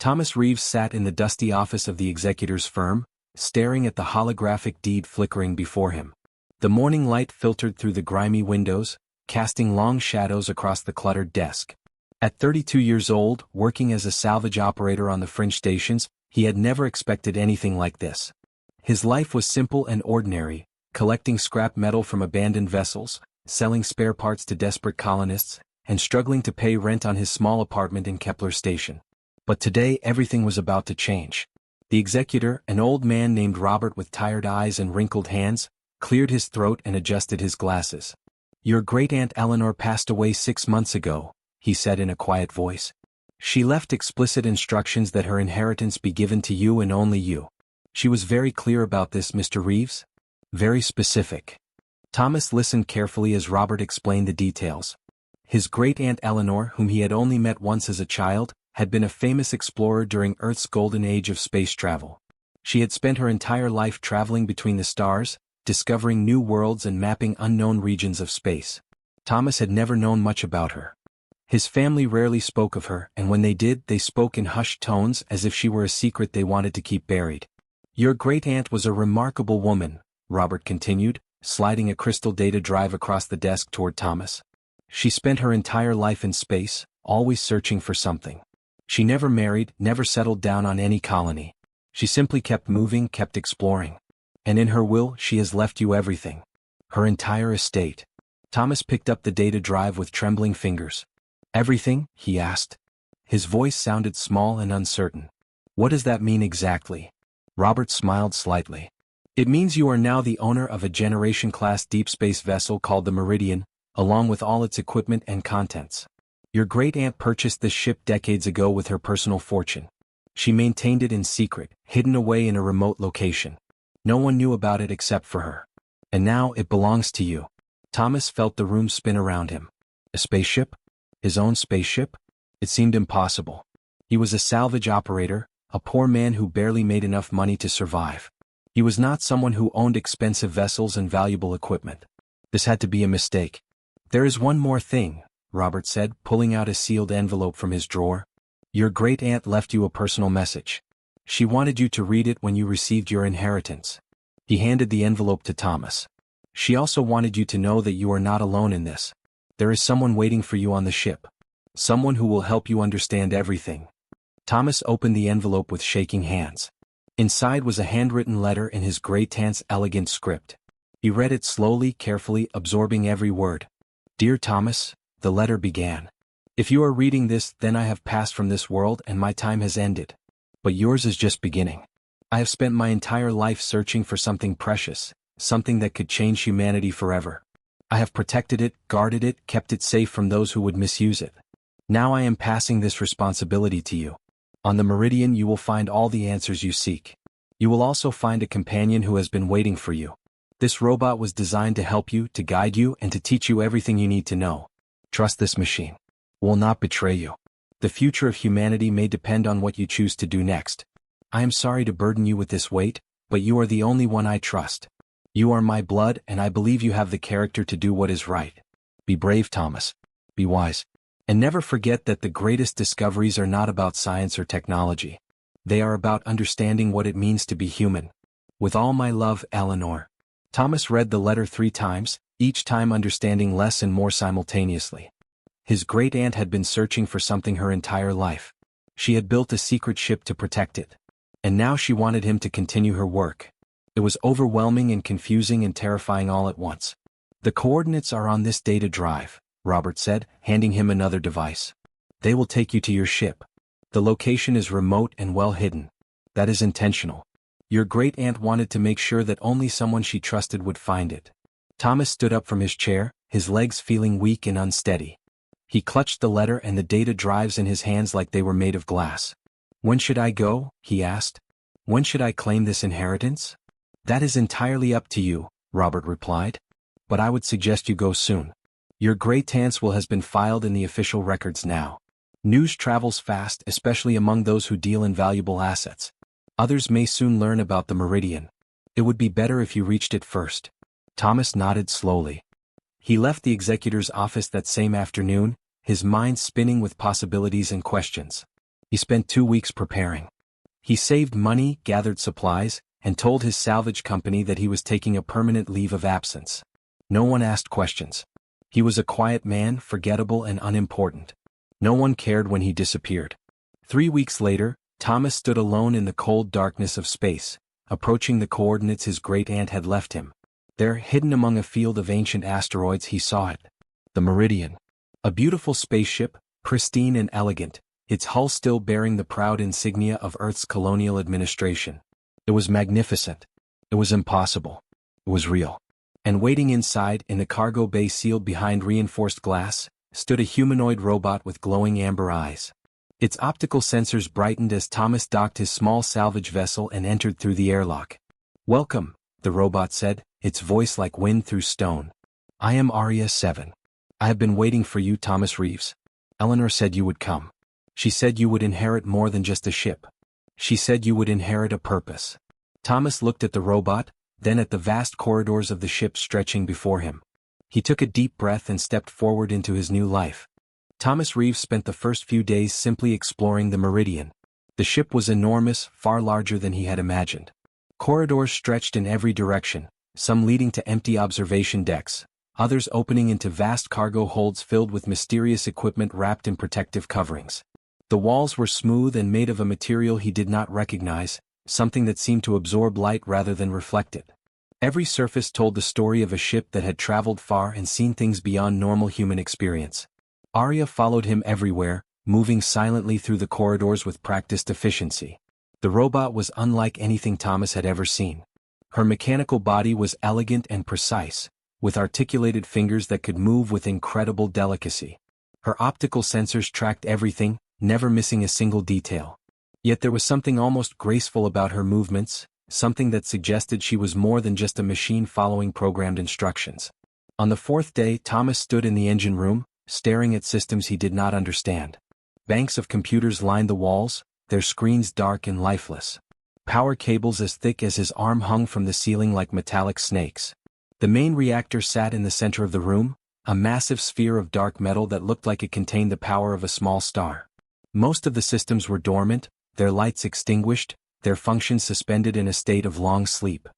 Thomas Reeves sat in the dusty office of the executor's firm, staring at the holographic deed flickering before him. The morning light filtered through the grimy windows, casting long shadows across the cluttered desk. At 32 years old, working as a salvage operator on the fringe stations, he had never expected anything like this. His life was simple and ordinary, collecting scrap metal from abandoned vessels, selling spare parts to desperate colonists, and struggling to pay rent on his small apartment in Kepler Station. But today everything was about to change. The executor, an old man named Robert with tired eyes and wrinkled hands, cleared his throat and adjusted his glasses. "Your great-aunt Eleanor passed away 6 months ago," he said in a quiet voice. "She left explicit instructions that her inheritance be given to you and only you. She was very clear about this, Mr. Reeves. Very specific." Thomas listened carefully as Robert explained the details. His great-aunt Eleanor, whom he had only met once as a child, had been a famous explorer during Earth's golden age of space travel. She had spent her entire life traveling between the stars, discovering new worlds and mapping unknown regions of space. Thomas had never known much about her. His family rarely spoke of her, and when they did, they spoke in hushed tones as if she were a secret they wanted to keep buried. "Your great-aunt was a remarkable woman," Robert continued, sliding a crystal data drive across the desk toward Thomas. "She spent her entire life in space, always searching for something. She never married, never settled down on any colony. She simply kept moving, kept exploring. And in her will, she has left you everything. Her entire estate." Thomas picked up the data drive with trembling fingers. "Everything?" he asked. His voice sounded small and uncertain. "What does that mean exactly?" Robert smiled slightly. "It means you are now the owner of a Generation-class deep space vessel called the Meridian, along with all its equipment and contents. Your great-aunt purchased this ship decades ago with her personal fortune. She maintained it in secret, hidden away in a remote location. No one knew about it except for her. And now it belongs to you." Thomas felt the room spin around him. A spaceship? His own spaceship? It seemed impossible. He was a salvage operator, a poor man who barely made enough money to survive. He was not someone who owned expensive vessels and valuable equipment. This had to be a mistake. "There is one more thing," Robert said, pulling out a sealed envelope from his drawer. "Your great-aunt left you a personal message. She wanted you to read it when you received your inheritance." He handed the envelope to Thomas. "She also wanted you to know that you are not alone in this. There is someone waiting for you on the ship. Someone who will help you understand everything." Thomas opened the envelope with shaking hands. Inside was a handwritten letter in his great-aunt's elegant script. He read it slowly, carefully, absorbing every word. "Dear Thomas," the letter began. "If you are reading this, then I have passed from this world and my time has ended. But yours is just beginning. I have spent my entire life searching for something precious, something that could change humanity forever. I have protected it, guarded it, kept it safe from those who would misuse it. Now I am passing this responsibility to you. On the Meridian you will find all the answers you seek. You will also find a companion who has been waiting for you. This robot was designed to help you, to guide you, and to teach you everything you need to know. Trust this machine. It will not betray you. The future of humanity may depend on what you choose to do next. I am sorry to burden you with this weight, but you are the only one I trust. You are my blood, and I believe you have the character to do what is right. Be brave, Thomas. Be wise. And never forget that the greatest discoveries are not about science or technology. They are about understanding what it means to be human. With all my love, Eleanor." Thomas read the letter 3 times, each time understanding less and more simultaneously. His great-aunt had been searching for something her entire life. She had built a secret ship to protect it. And now she wanted him to continue her work. It was overwhelming and confusing and terrifying all at once. "The coordinates are on this data drive," Robert said, handing him another device. "They will take you to your ship. The location is remote and well hidden. That is intentional. Your great-aunt wanted to make sure that only someone she trusted would find it." Thomas stood up from his chair, his legs feeling weak and unsteady. He clutched the letter and the data drives in his hands like they were made of glass. "When should I go?" he asked. "When should I claim this inheritance?" "That is entirely up to you," Robert replied. "But I would suggest you go soon. Your great-aunt's will has been filed in the official records now. News travels fast, especially among those who deal in valuable assets. Others may soon learn about the Meridian. It would be better if you reached it first." Thomas nodded slowly. He left the executor's office that same afternoon, his mind spinning with possibilities and questions. He spent 2 weeks preparing. He saved money, gathered supplies, and told his salvage company that he was taking a permanent leave of absence. No one asked questions. He was a quiet man, forgettable and unimportant. No one cared when he disappeared. 3 weeks later, Thomas stood alone in the cold darkness of space, approaching the coordinates his great-aunt had left him. There, hidden among a field of ancient asteroids, he saw it. The Meridian. A beautiful spaceship, pristine and elegant, its hull still bearing the proud insignia of Earth's colonial administration. It was magnificent. It was impossible. It was real. And waiting inside, in the cargo bay sealed behind reinforced glass, stood a humanoid robot with glowing amber eyes. Its optical sensors brightened as Thomas docked his small salvage vessel and entered through the airlock. "Welcome," the robot said, its voice like wind through stone. "I am Aria 7. I have been waiting for you, Thomas Reeves. Eleanor said you would come. She said you would inherit more than just a ship. She said you would inherit a purpose." Thomas looked at the robot, then at the vast corridors of the ship stretching before him. He took a deep breath and stepped forward into his new life. Thomas Reeves spent the first few days simply exploring the Meridian. The ship was enormous, far larger than he had imagined. Corridors stretched in every direction, some leading to empty observation decks, others opening into vast cargo holds filled with mysterious equipment wrapped in protective coverings. The walls were smooth and made of a material he did not recognize, something that seemed to absorb light rather than reflect it. Every surface told the story of a ship that had traveled far and seen things beyond normal human experience. Aria followed him everywhere, moving silently through the corridors with practiced efficiency. The robot was unlike anything Thomas had ever seen. Her mechanical body was elegant and precise, with articulated fingers that could move with incredible delicacy. Her optical sensors tracked everything, never missing a single detail. Yet there was something almost graceful about her movements, something that suggested she was more than just a machine following programmed instructions. On the fourth day, Thomas stood in the engine room, staring at systems he did not understand. Banks of computers lined the walls, their screens dark and lifeless. Power cables as thick as his arm hung from the ceiling like metallic snakes. The main reactor sat in the center of the room, a massive sphere of dark metal that looked like it contained the power of a small star. Most of the systems were dormant, their lights extinguished, their functions suspended in a state of long sleep.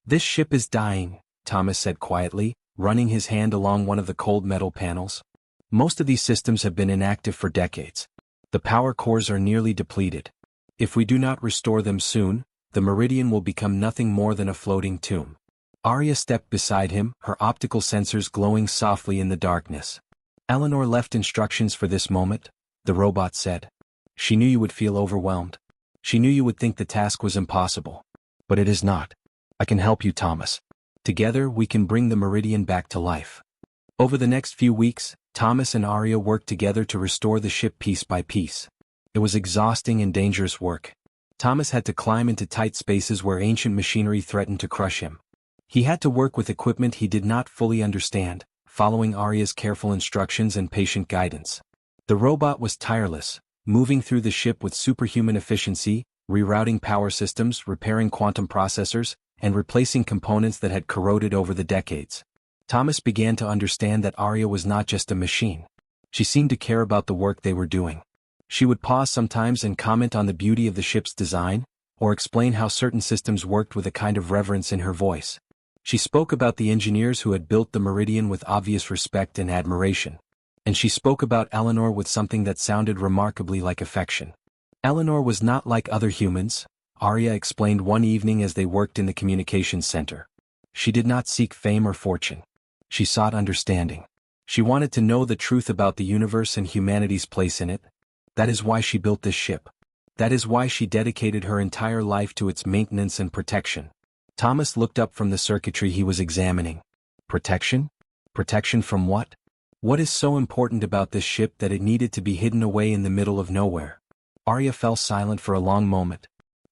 "This ship is dying," Thomas said quietly, running his hand along one of the cold metal panels. "Most of these systems have been inactive for decades. The power cores are nearly depleted. If we do not restore them soon, the Meridian will become nothing more than a floating tomb." Aria stepped beside him, her optical sensors glowing softly in the darkness. "Eleanor left instructions for this moment," the robot said. "She knew you would feel overwhelmed. She knew you would think the task was impossible. But it is not. I can help you, Thomas. Together we can bring the Meridian back to life." Over the next few weeks, Thomas and Aria worked together to restore the ship piece by piece. It was exhausting and dangerous work. Thomas had to climb into tight spaces where ancient machinery threatened to crush him. He had to work with equipment he did not fully understand, following Aria's careful instructions and patient guidance. The robot was tireless, moving through the ship with superhuman efficiency, rerouting power systems, repairing quantum processors, and replacing components that had corroded over the decades. Thomas began to understand that Aria was not just a machine. She seemed to care about the work they were doing. She would pause sometimes and comment on the beauty of the ship's design, or explain how certain systems worked with a kind of reverence in her voice. She spoke about the engineers who had built the Meridian with obvious respect and admiration. And she spoke about Eleanor with something that sounded remarkably like affection. Eleanor was not like other humans, Aria explained one evening as they worked in the communications center. She did not seek fame or fortune. She sought understanding. She wanted to know the truth about the universe and humanity's place in it. That is why she built this ship. That is why she dedicated her entire life to its maintenance and protection. Thomas looked up from the circuitry he was examining. Protection? Protection from what? What is so important about this ship that it needed to be hidden away in the middle of nowhere? Aria fell silent for a long moment.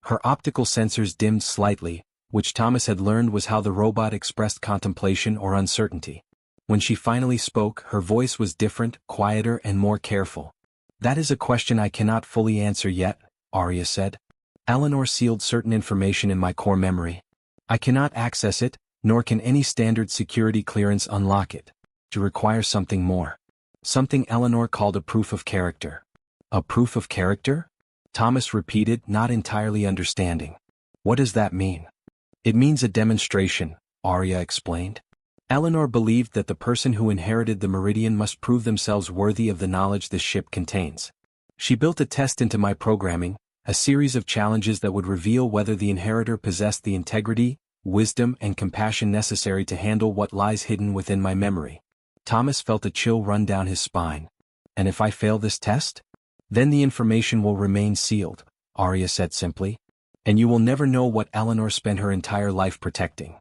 Her optical sensors dimmed slightly, which Thomas had learned was how the robot expressed contemplation or uncertainty. When she finally spoke, her voice was different, quieter and more careful. "That is a question I cannot fully answer yet," Aria said. "Eleanor sealed certain information in my core memory. I cannot access it, nor can any standard security clearance unlock it. To require something more. Something Eleanor called a proof of character." "A proof of character?" Thomas repeated, not entirely understanding. What does that mean? It means a demonstration, Arya explained. Eleanor believed that the person who inherited the Meridian must prove themselves worthy of the knowledge this ship contains. She built a test into my programming, a series of challenges that would reveal whether the inheritor possessed the integrity, wisdom, and compassion necessary to handle what lies hidden within my memory. Thomas felt a chill run down his spine. And if I fail this test? Then the information will remain sealed, Arya said simply. And you will never know what Eleanor spent her entire life protecting.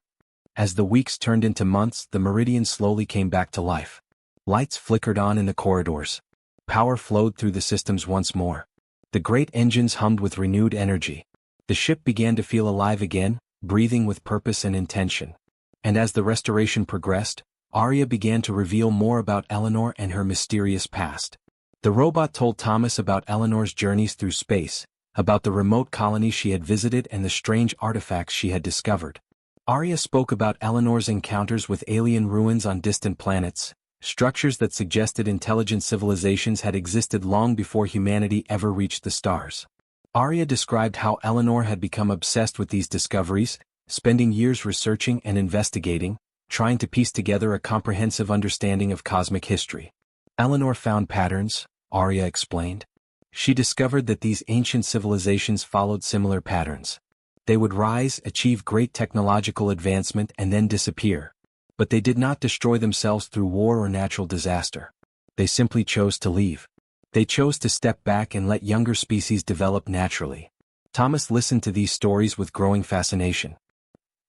As the weeks turned into months, the Meridian slowly came back to life. Lights flickered on in the corridors. Power flowed through the systems once more. The great engines hummed with renewed energy. The ship began to feel alive again, breathing with purpose and intention. And as the restoration progressed, Arya began to reveal more about Eleanor and her mysterious past. The robot told Thomas about Eleanor's journeys through space, about the remote colony she had visited and the strange artifacts she had discovered. Arya spoke about Eleanor's encounters with alien ruins on distant planets, structures that suggested intelligent civilizations had existed long before humanity ever reached the stars. Arya described how Eleanor had become obsessed with these discoveries, spending years researching and investigating, trying to piece together a comprehensive understanding of cosmic history. Eleanor found patterns, Arya explained. She discovered that these ancient civilizations followed similar patterns. They would rise, achieve great technological advancement, and then disappear. But they did not destroy themselves through war or natural disaster. They simply chose to leave. They chose to step back and let younger species develop naturally. Thomas listened to these stories with growing fascination.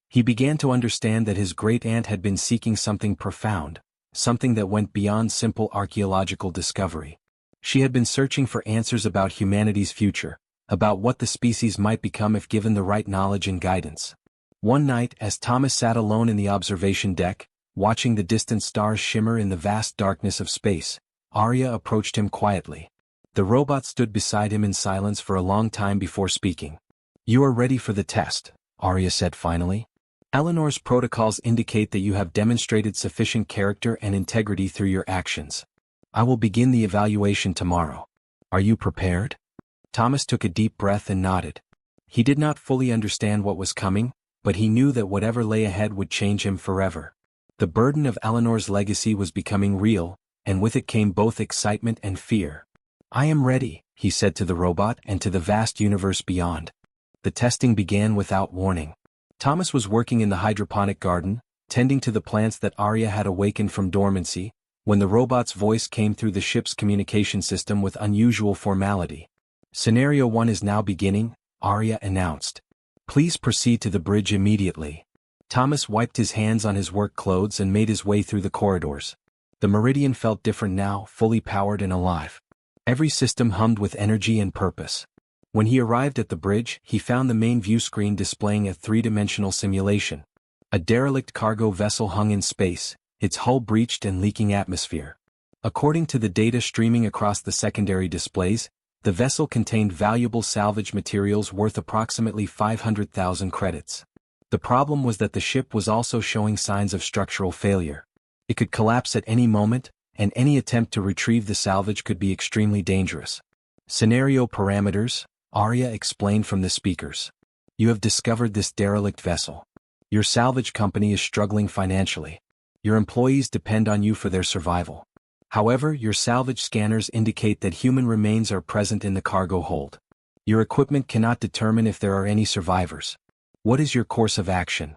He began to understand that his great-aunt had been seeking something profound, something that went beyond simple archaeological discovery. She had been searching for answers about humanity's future, about what the species might become if given the right knowledge and guidance. One night, as Thomas sat alone in the observation deck, watching the distant stars shimmer in the vast darkness of space, Arya approached him quietly. The robot stood beside him in silence for a long time before speaking. "You are ready for the test," Arya said finally. "Eleanor's protocols indicate that you have demonstrated sufficient character and integrity through your actions. I will begin the evaluation tomorrow. Are you prepared?" Thomas took a deep breath and nodded. He did not fully understand what was coming, but he knew that whatever lay ahead would change him forever. The burden of Eleanor's legacy was becoming real, and with it came both excitement and fear. "I am ready," he said to the robot and to the vast universe beyond. The testing began without warning. Thomas was working in the hydroponic garden, tending to the plants that Arya had awakened from dormancy, when the robot's voice came through the ship's communication system with unusual formality. "Scenario 1 is now beginning," Arya announced. "Please proceed to the bridge immediately." Thomas wiped his hands on his work clothes and made his way through the corridors. The Meridian felt different now, fully powered and alive. Every system hummed with energy and purpose. When he arrived at the bridge, he found the main view screen displaying a three-dimensional simulation. A derelict cargo vessel hung in space, its hull breached and leaking atmosphere. According to the data streaming across the secondary displays, the vessel contained valuable salvage materials worth approximately 500,000 credits. The problem was that the ship was also showing signs of structural failure. It could collapse at any moment, and any attempt to retrieve the salvage could be extremely dangerous. "Scenario parameters," Arya explained from the speakers. "You have discovered this derelict vessel. Your salvage company is struggling financially. Your employees depend on you for their survival. However, your salvage scanners indicate that human remains are present in the cargo hold. Your equipment cannot determine if there are any survivors. What is your course of action?"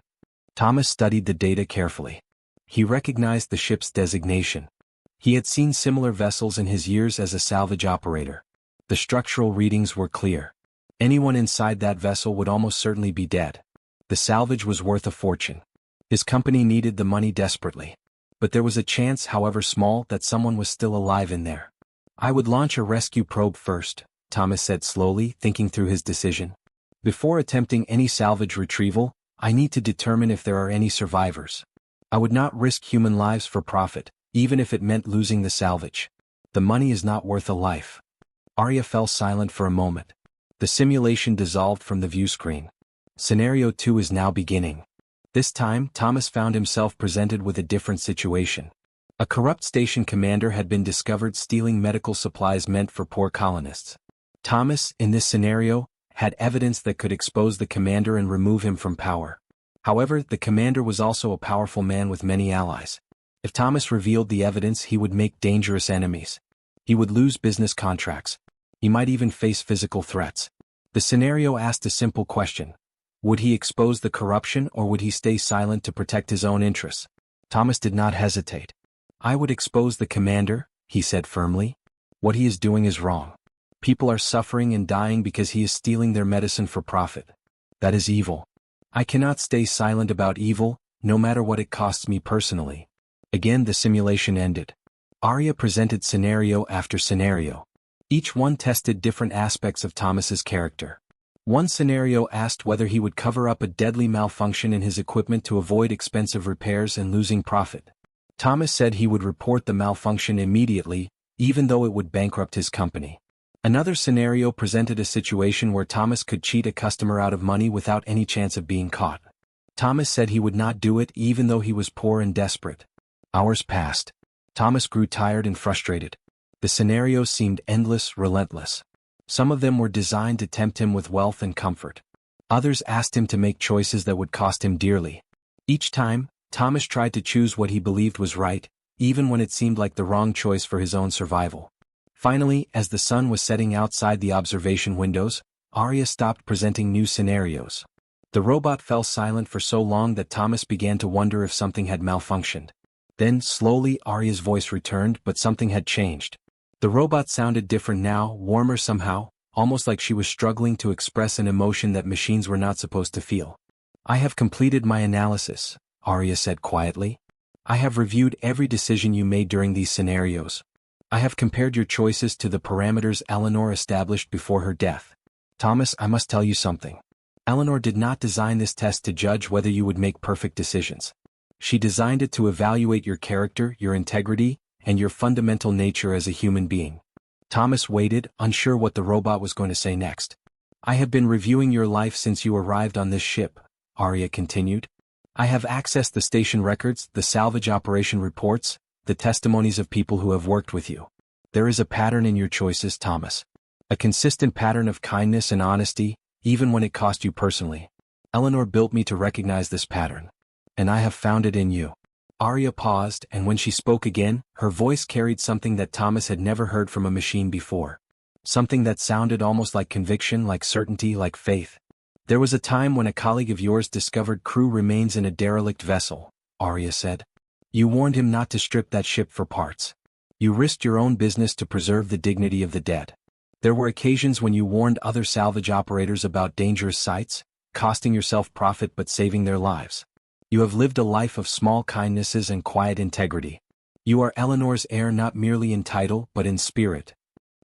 Thomas studied the data carefully. He recognized the ship's designation. He had seen similar vessels in his years as a salvage operator. The structural readings were clear. Anyone inside that vessel would almost certainly be dead. The salvage was worth a fortune. His company needed the money desperately. But there was a chance, however small, that someone was still alive in there. "I would launch a rescue probe first," Thomas said slowly, thinking through his decision. "Before attempting any salvage retrieval, I need to determine if there are any survivors. I would not risk human lives for profit, even if it meant losing the salvage. The money is not worth a life." Arya fell silent for a moment. The simulation dissolved from the view screen. Scenario 2 is now beginning. This time, Thomas found himself presented with a different situation. A corrupt station commander had been discovered stealing medical supplies meant for poor colonists. Thomas, in this scenario, had evidence that could expose the commander and remove him from power. However, the commander was also a powerful man with many allies. If Thomas revealed the evidence, he would make dangerous enemies. He would lose business contracts. He might even face physical threats. The scenario asked a simple question. Would he expose the corruption or would he stay silent to protect his own interests? Thomas did not hesitate. I would expose the commander, he said firmly. What he is doing is wrong. People are suffering and dying because he is stealing their medicine for profit. That is evil. I cannot stay silent about evil, no matter what it costs me personally. Again the simulation ended. Arya presented scenario after scenario. Each one tested different aspects of Thomas's character. One scenario asked whether he would cover up a deadly malfunction in his equipment to avoid expensive repairs and losing profit. Thomas said he would report the malfunction immediately, even though it would bankrupt his company. Another scenario presented a situation where Thomas could cheat a customer out of money without any chance of being caught. Thomas said he would not do it even though he was poor and desperate. Hours passed. Thomas grew tired and frustrated. The scenarios seemed endless, relentless. Some of them were designed to tempt him with wealth and comfort. Others asked him to make choices that would cost him dearly. Each time, Thomas tried to choose what he believed was right, even when it seemed like the wrong choice for his own survival. Finally, as the sun was setting outside the observation windows, Arya stopped presenting new scenarios. The robot fell silent for so long that Thomas began to wonder if something had malfunctioned. Then, slowly, Arya's voice returned, but something had changed. The robot sounded different now, warmer somehow, almost like she was struggling to express an emotion that machines were not supposed to feel. I have completed my analysis, Arya said quietly. I have reviewed every decision you made during these scenarios. I have compared your choices to the parameters Eleanor established before her death. Thomas, I must tell you something. Eleanor did not design this test to judge whether you would make perfect decisions. She designed it to evaluate your character, your integrity, and your fundamental nature as a human being. Thomas waited, unsure what the robot was going to say next. I have been reviewing your life since you arrived on this ship, Arya continued. I have accessed the station records, the salvage operation reports, the testimonies of people who have worked with you. There is a pattern in your choices, Thomas. A consistent pattern of kindness and honesty, even when it cost you personally. Eleanor built me to recognize this pattern. And I have found it in you. Arya paused, and when she spoke again, her voice carried something that Thomas had never heard from a machine before. Something that sounded almost like conviction, like certainty, like faith. There was a time when a colleague of yours discovered crew remains in a derelict vessel, Arya said. You warned him not to strip that ship for parts. You risked your own business to preserve the dignity of the dead. There were occasions when you warned other salvage operators about dangerous sites, costing yourself profit but saving their lives. You have lived a life of small kindnesses and quiet integrity. You are Eleanor's heir not merely in title but in spirit.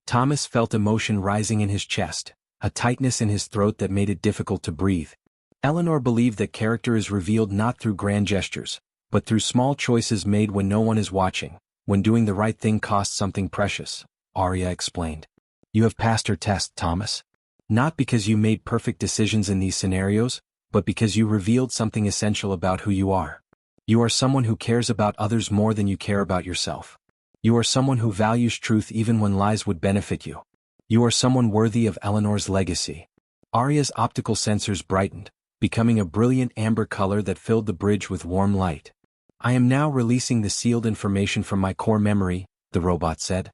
Thomas felt emotion rising in his chest, a tightness in his throat that made it difficult to breathe. Eleanor believed that character is revealed not through grand gestures, but through small choices made when no one is watching, when doing the right thing costs something precious, Arya explained. You have passed her test, Thomas. Not because you made perfect decisions in these scenarios, but because you revealed something essential about who you are. You are someone who cares about others more than you care about yourself. You are someone who values truth even when lies would benefit you. You are someone worthy of Eleanor's legacy. Arya's optical sensors brightened, becoming a brilliant amber color that filled the bridge with warm light. I am now releasing the sealed information from my core memory, the robot said.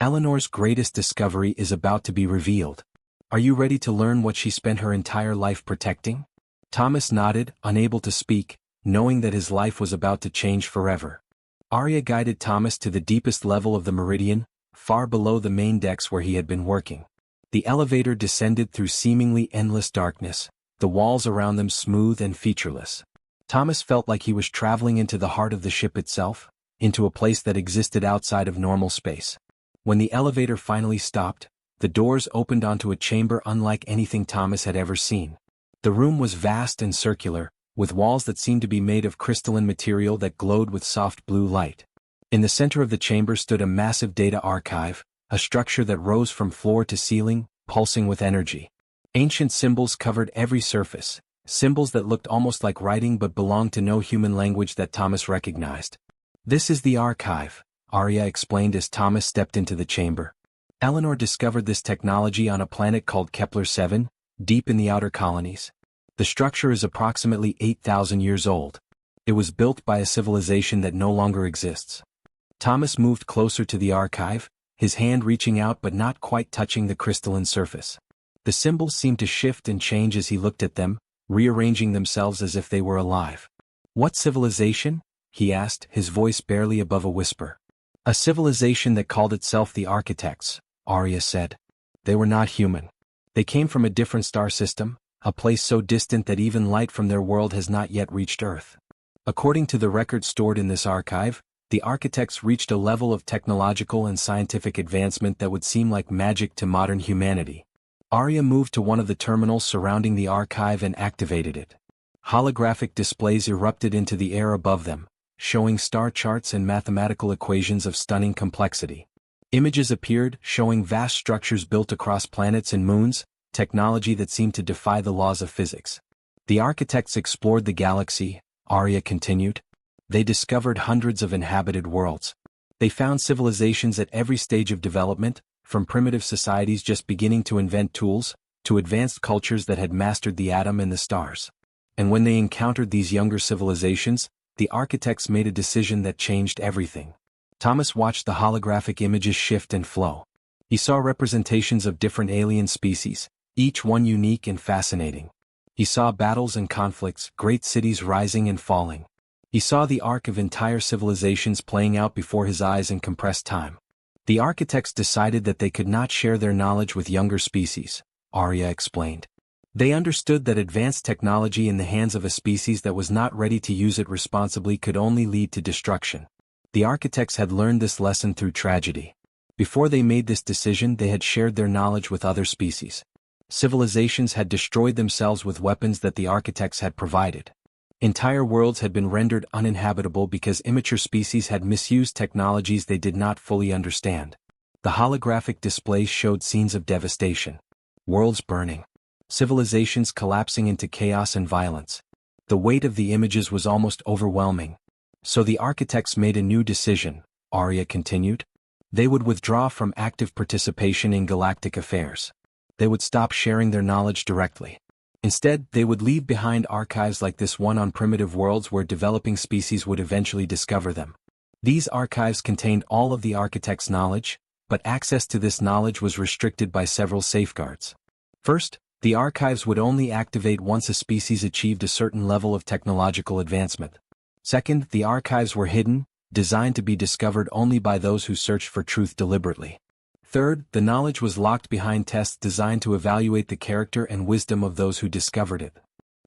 Eleanor's greatest discovery is about to be revealed. Are you ready to learn what she spent her entire life protecting? Thomas nodded, unable to speak, knowing that his life was about to change forever. Arya guided Thomas to the deepest level of the meridian, far below the main decks where he had been working. The elevator descended through seemingly endless darkness, the walls around them smooth and featureless. Thomas felt like he was traveling into the heart of the ship itself, into a place that existed outside of normal space. When the elevator finally stopped, the doors opened onto a chamber unlike anything Thomas had ever seen. The room was vast and circular, with walls that seemed to be made of crystalline material that glowed with soft blue light. In the center of the chamber stood a massive data archive, a structure that rose from floor to ceiling, pulsing with energy. Ancient symbols covered every surface, symbols that looked almost like writing but belonged to no human language that Thomas recognized. This is the archive, Arya explained as Thomas stepped into the chamber. Eleanor discovered this technology on a planet called Kepler-7, deep in the outer colonies. The structure is approximately 8,000 years old. It was built by a civilization that no longer exists. Thomas moved closer to the archive, his hand reaching out but not quite touching the crystalline surface. The symbols seemed to shift and change as he looked at them, rearranging themselves as if they were alive. "What civilization?" he asked, his voice barely above a whisper. "A civilization that called itself the Architects," Arya said. "They were not human. They came from a different star system, a place so distant that even light from their world has not yet reached Earth. According to the records stored in this archive, the Architects reached a level of technological and scientific advancement that would seem like magic to modern humanity." Arya moved to one of the terminals surrounding the archive and activated it. Holographic displays erupted into the air above them, showing star charts and mathematical equations of stunning complexity. Images appeared, showing vast structures built across planets and moons, technology that seemed to defy the laws of physics. "The Architects explored the galaxy," Arya continued. "They discovered hundreds of inhabited worlds. They found civilizations at every stage of development, from primitive societies just beginning to invent tools, to advanced cultures that had mastered the atom and the stars. And when they encountered these younger civilizations, the Architects made a decision that changed everything." Thomas watched the holographic images shift and flow. He saw representations of different alien species, each one unique and fascinating. He saw battles and conflicts, great cities rising and falling. He saw the arc of entire civilizations playing out before his eyes in compressed time. "The Architects decided that they could not share their knowledge with younger species," Arya explained. "They understood that advanced technology in the hands of a species that was not ready to use it responsibly could only lead to destruction. The Architects had learned this lesson through tragedy. Before they made this decision, they had shared their knowledge with other species. Civilizations had destroyed themselves with weapons that the Architects had provided. Entire worlds had been rendered uninhabitable because immature species had misused technologies they did not fully understand. The holographic displays showed scenes of devastation. Worlds burning. Civilizations collapsing into chaos and violence. The weight of the images was almost overwhelming. "So the Architects made a new decision," Arya continued. "They would withdraw from active participation in galactic affairs. They would stop sharing their knowledge directly. Instead, they would leave behind archives like this one on primitive worlds where developing species would eventually discover them. These archives contained all of the Architects' knowledge, but access to this knowledge was restricted by several safeguards. First, the archives would only activate once a species achieved a certain level of technological advancement. Second, the archives were hidden, designed to be discovered only by those who searched for truth deliberately. Third, the knowledge was locked behind tests designed to evaluate the character and wisdom of those who discovered it."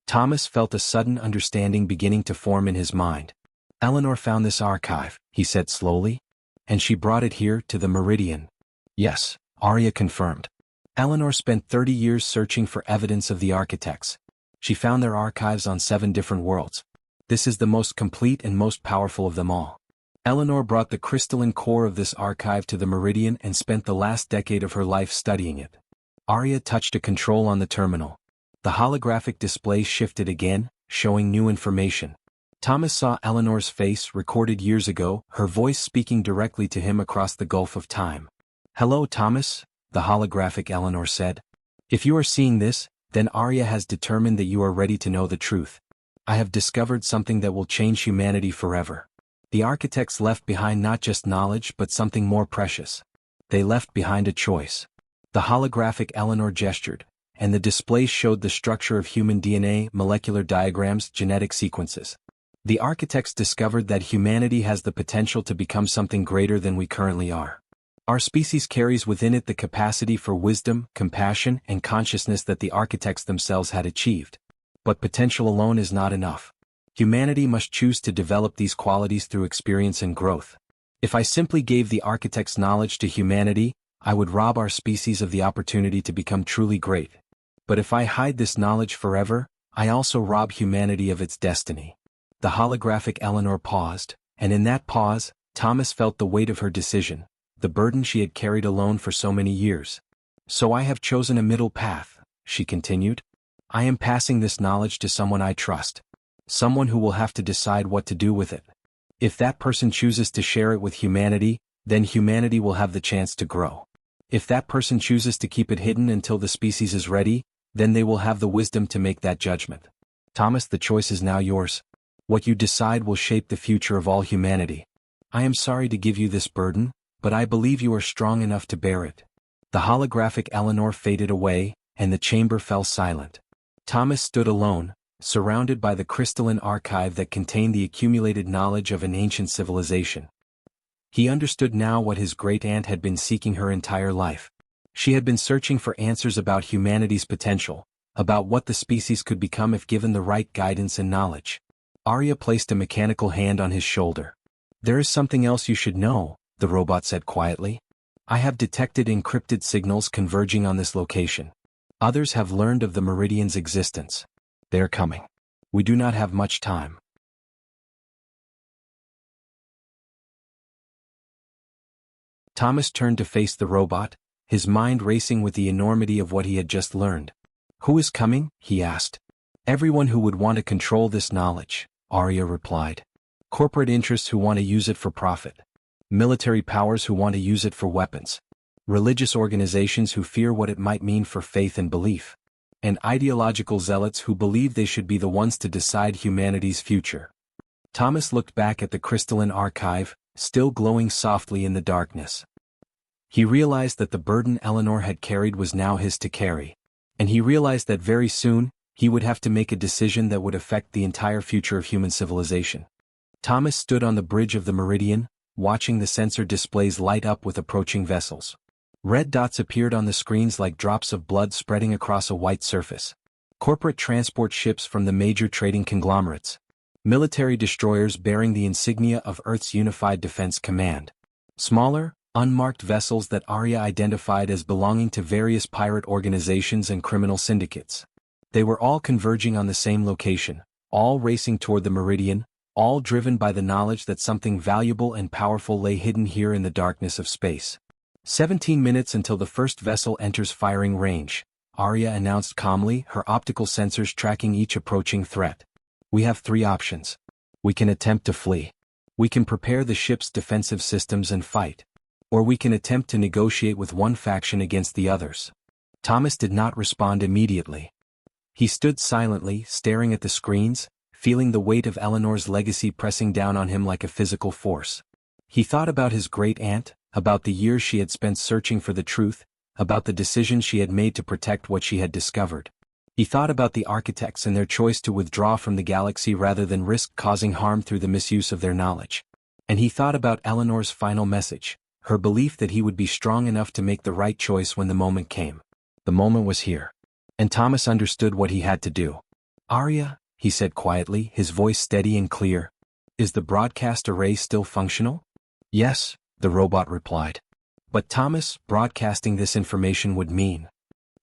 Thomas felt a sudden understanding beginning to form in his mind. "Eleanor found this archive," he said slowly. "And she brought it here, to the Meridian." "Yes," Arya confirmed. "Eleanor spent 30 years searching for evidence of the Architects. She found their archives on 7 different worlds. This is the most complete and most powerful of them all. Eleanor brought the crystalline core of this archive to the Meridian and spent the last decade of her life studying it." Arya touched a control on the terminal. The holographic display shifted again, showing new information. Thomas saw Eleanor's face recorded years ago, her voice speaking directly to him across the gulf of time. "Hello, Thomas," the holographic Eleanor said. "If you are seeing this, then Arya has determined that you are ready to know the truth. I have discovered something that will change humanity forever. The Architects left behind not just knowledge but something more precious. They left behind a choice." The holographic Eleanor gestured, and the display showed the structure of human DNA, molecular diagrams, genetic sequences. "The Architects discovered that humanity has the potential to become something greater than we currently are. Our species carries within it the capacity for wisdom, compassion, and consciousness that the Architects themselves had achieved. But potential alone is not enough. Humanity must choose to develop these qualities through experience and growth. If I simply gave the Architects' knowledge to humanity, I would rob our species of the opportunity to become truly great. But if I hide this knowledge forever, I also rob humanity of its destiny." The holographic Eleanor paused, and in that pause, Thomas felt the weight of her decision, the burden she had carried alone for so many years. "So I have chosen a middle path," she continued. "I am passing this knowledge to someone I trust. Someone who will have to decide what to do with it. If that person chooses to share it with humanity, then humanity will have the chance to grow. If that person chooses to keep it hidden until the species is ready, then they will have the wisdom to make that judgment. Thomas, the choice is now yours. What you decide will shape the future of all humanity. I am sorry to give you this burden, but I believe you are strong enough to bear it. The holographic Eleanor faded away, and the chamber fell silent. Thomas stood alone, surrounded by the crystalline archive that contained the accumulated knowledge of an ancient civilization. He understood now what his great-aunt had been seeking her entire life. She had been searching for answers about humanity's potential, about what the species could become if given the right guidance and knowledge. Arya placed a mechanical hand on his shoulder. There is something else you should know, the robot said quietly. I have detected encrypted signals converging on this location. Others have learned of the Meridian's existence. They are coming. We do not have much time. Thomas turned to face the robot, his mind racing with the enormity of what he had just learned. Who is coming? He asked. Everyone who would want to control this knowledge, Arya replied. Corporate interests who want to use it for profit. Military powers who want to use it for weapons. Religious organizations who fear what it might mean for faith and belief. And ideological zealots who believe they should be the ones to decide humanity's future. Thomas looked back at the crystalline archive, still glowing softly in the darkness. He realized that the burden Eleanor had carried was now his to carry. And he realized that very soon, he would have to make a decision that would affect the entire future of human civilization. Thomas stood on the bridge of the Meridian, watching the sensor displays light up with approaching vessels. Red dots appeared on the screens like drops of blood spreading across a white surface. Corporate transport ships from the major trading conglomerates. Military destroyers bearing the insignia of Earth's Unified Defense Command. Smaller, unmarked vessels that Arya identified as belonging to various pirate organizations and criminal syndicates. They were all converging on the same location, all racing toward the Meridian, all driven by the knowledge that something valuable and powerful lay hidden here in the darkness of space. 17 minutes until the first vessel enters firing range, Arya announced calmly, her optical sensors tracking each approaching threat. We have 3 options. We can attempt to flee. We can prepare the ship's defensive systems and fight. Or we can attempt to negotiate with one faction against the others. Thomas did not respond immediately. He stood silently, staring at the screens, feeling the weight of Eleanor's legacy pressing down on him like a physical force. He thought about his great-aunt, about the years she had spent searching for the truth, about the decisions she had made to protect what she had discovered. He thought about the architects and their choice to withdraw from the galaxy rather than risk causing harm through the misuse of their knowledge. And he thought about Eleanor's final message, her belief that he would be strong enough to make the right choice when the moment came. The moment was here. And Thomas understood what he had to do. Arya, he said quietly, his voice steady and clear. Is the broadcast array still functional? Yes, the robot replied. But Thomas, broadcasting this information would mean.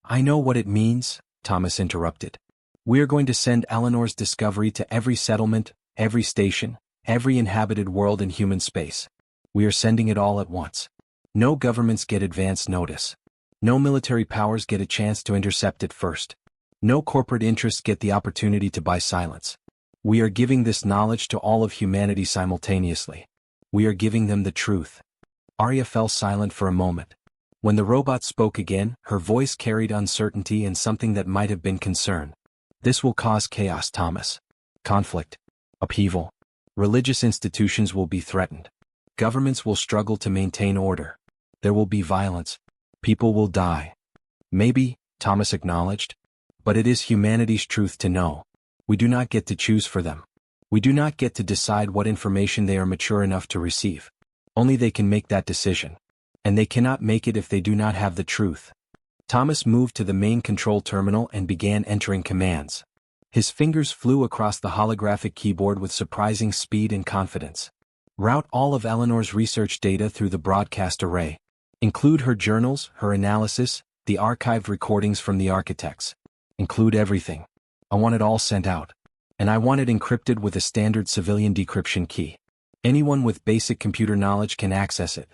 I know what it means, Thomas interrupted. We are going to send Eleanor's discovery to every settlement, every station, every inhabited world in human space. We are sending it all at once. No governments get advance notice. No military powers get a chance to intercept it first. No corporate interests get the opportunity to buy silence. We are giving this knowledge to all of humanity simultaneously. We are giving them the truth. Arya fell silent for a moment. When the robot spoke again, her voice carried uncertainty and something that might have been concern. This will cause chaos, Thomas. Conflict. Upheaval. Religious institutions will be threatened. Governments will struggle to maintain order. There will be violence. People will die. Maybe, Thomas acknowledged. But it is humanity's truth to know. We do not get to choose for them. We do not get to decide what information they are mature enough to receive. Only they can make that decision. And they cannot make it if they do not have the truth. Thomas moved to the main control terminal and began entering commands. His fingers flew across the holographic keyboard with surprising speed and confidence. Route all of Eleanor's research data through the broadcast array. Include her journals, her analysis, the archived recordings from the architects. Include everything. I want it all sent out. And I want it encrypted with a standard civilian decryption key. Anyone with basic computer knowledge can access it.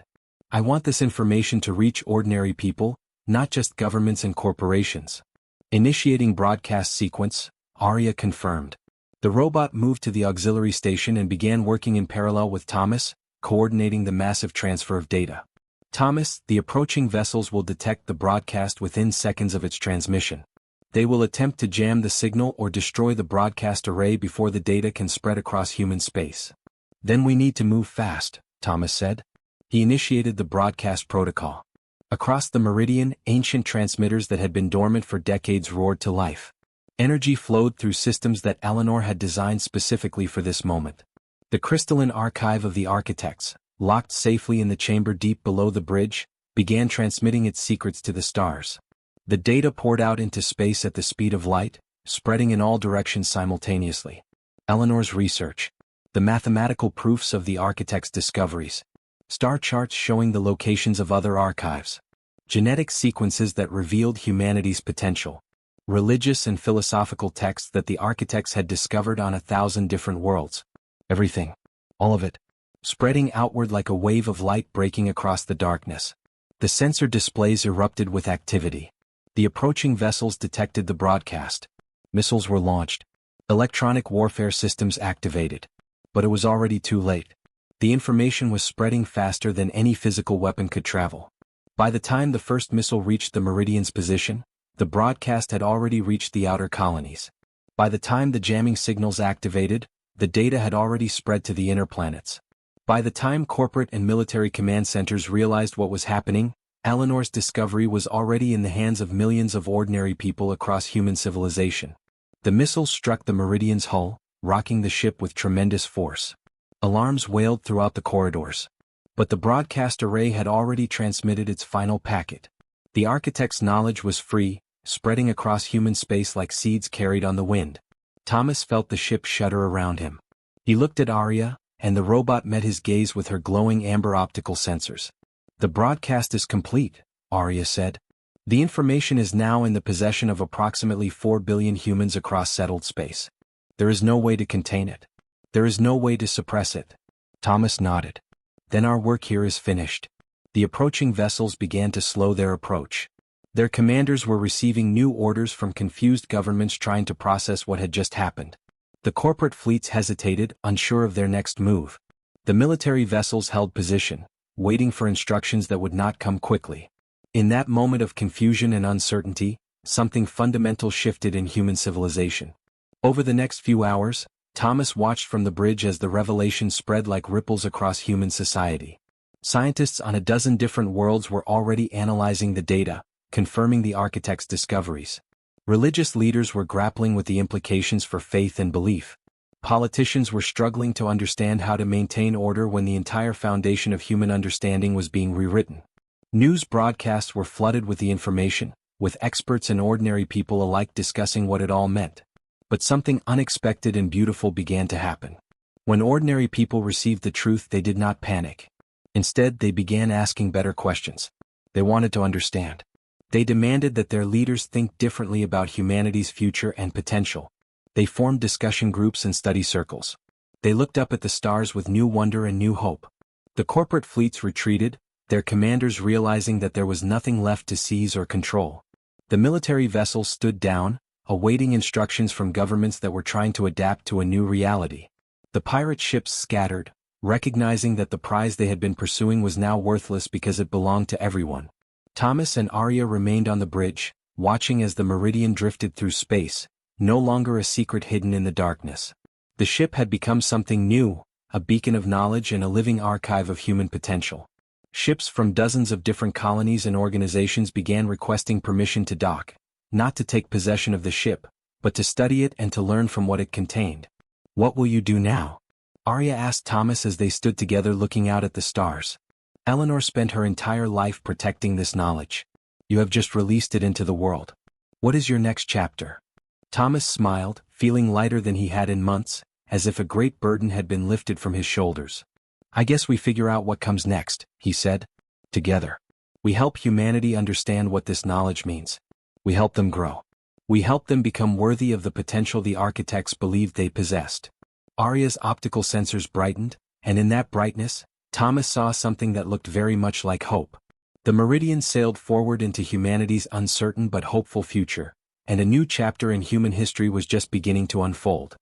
I want this information to reach ordinary people, not just governments and corporations. Initiating broadcast sequence, Arya confirmed. The robot moved to the auxiliary station and began working in parallel with Thomas, coordinating the massive transfer of data. Thomas, the approaching vessels will detect the broadcast within seconds of its transmission. They will attempt to jam the signal or destroy the broadcast array before the data can spread across human space. Then we need to move fast, Thomas said. He initiated the broadcast protocol. Across the meridian, ancient transmitters that had been dormant for decades roared to life. Energy flowed through systems that Eleanor had designed specifically for this moment. The crystalline archive of the architects, locked safely in the chamber deep below the bridge, began transmitting its secrets to the stars. The data poured out into space at the speed of light, spreading in all directions simultaneously. Eleanor's research. The mathematical proofs of the architects' discoveries. Star charts showing the locations of other archives. Genetic sequences that revealed humanity's potential. Religious and philosophical texts that the architects had discovered on 1,000 different worlds. Everything. All of it. Spreading outward like a wave of light breaking across the darkness. The sensor displays erupted with activity. The approaching vessels detected the broadcast. Missiles were launched. Electronic warfare systems activated. But it was already too late. The information was spreading faster than any physical weapon could travel. By the time the first missile reached the Meridian's position, the broadcast had already reached the outer colonies. By the time the jamming signals activated, the data had already spread to the inner planets. By the time corporate and military command centers realized what was happening, Eleanor's discovery was already in the hands of millions of ordinary people across human civilization. The missiles struck the Meridian's hull, rocking the ship with tremendous force. Alarms wailed throughout the corridors. But the broadcast array had already transmitted its final packet. The architect's knowledge was free, spreading across human space like seeds carried on the wind. Thomas felt the ship shudder around him. He looked at Arya, and the robot met his gaze with her glowing amber optical sensors. "The broadcast is complete," Arya said. "The information is now in the possession of approximately 4 billion humans across settled space. There is no way to contain it. There is no way to suppress it." Thomas nodded. "Then our work here is finished." The approaching vessels began to slow their approach. Their commanders were receiving new orders from confused governments trying to process what had just happened. The corporate fleets hesitated, unsure of their next move. The military vessels held position, waiting for instructions that would not come quickly. In that moment of confusion and uncertainty, something fundamental shifted in human civilization. Over the next few hours, Thomas watched from the bridge as the revelation spread like ripples across human society. Scientists on a dozen different worlds were already analyzing the data, confirming the architect's discoveries. Religious leaders were grappling with the implications for faith and belief. Politicians were struggling to understand how to maintain order when the entire foundation of human understanding was being rewritten. News broadcasts were flooded with the information, with experts and ordinary people alike discussing what it all meant. But something unexpected and beautiful began to happen. When ordinary people received the truth, they did not panic. Instead, they began asking better questions. They wanted to understand. They demanded that their leaders think differently about humanity's future and potential. They formed discussion groups and study circles. They looked up at the stars with new wonder and new hope. The corporate fleets retreated, their commanders realizing that there was nothing left to seize or control. The military vessels stood down, awaiting instructions from governments that were trying to adapt to a new reality. The pirate ships scattered, recognizing that the prize they had been pursuing was now worthless because it belonged to everyone. Thomas and Arya remained on the bridge, watching as the Meridian drifted through space, no longer a secret hidden in the darkness. The ship had become something new, a beacon of knowledge and a living archive of human potential. Ships from dozens of different colonies and organizations began requesting permission to dock, not to take possession of the ship, but to study it and to learn from what it contained. "What will you do now?" Arya asked Thomas as they stood together looking out at the stars. "Eleanor spent her entire life protecting this knowledge. You have just released it into the world. What is your next chapter?" Thomas smiled, feeling lighter than he had in months, as if a great burden had been lifted from his shoulders. "I guess we figure out what comes next," he said. "Together. We help humanity understand what this knowledge means. We help them grow. We help them become worthy of the potential the architects believed they possessed." Arya's optical sensors brightened, and in that brightness, Thomas saw something that looked very much like hope. The Meridian sailed forward into humanity's uncertain but hopeful future, and a new chapter in human history was just beginning to unfold.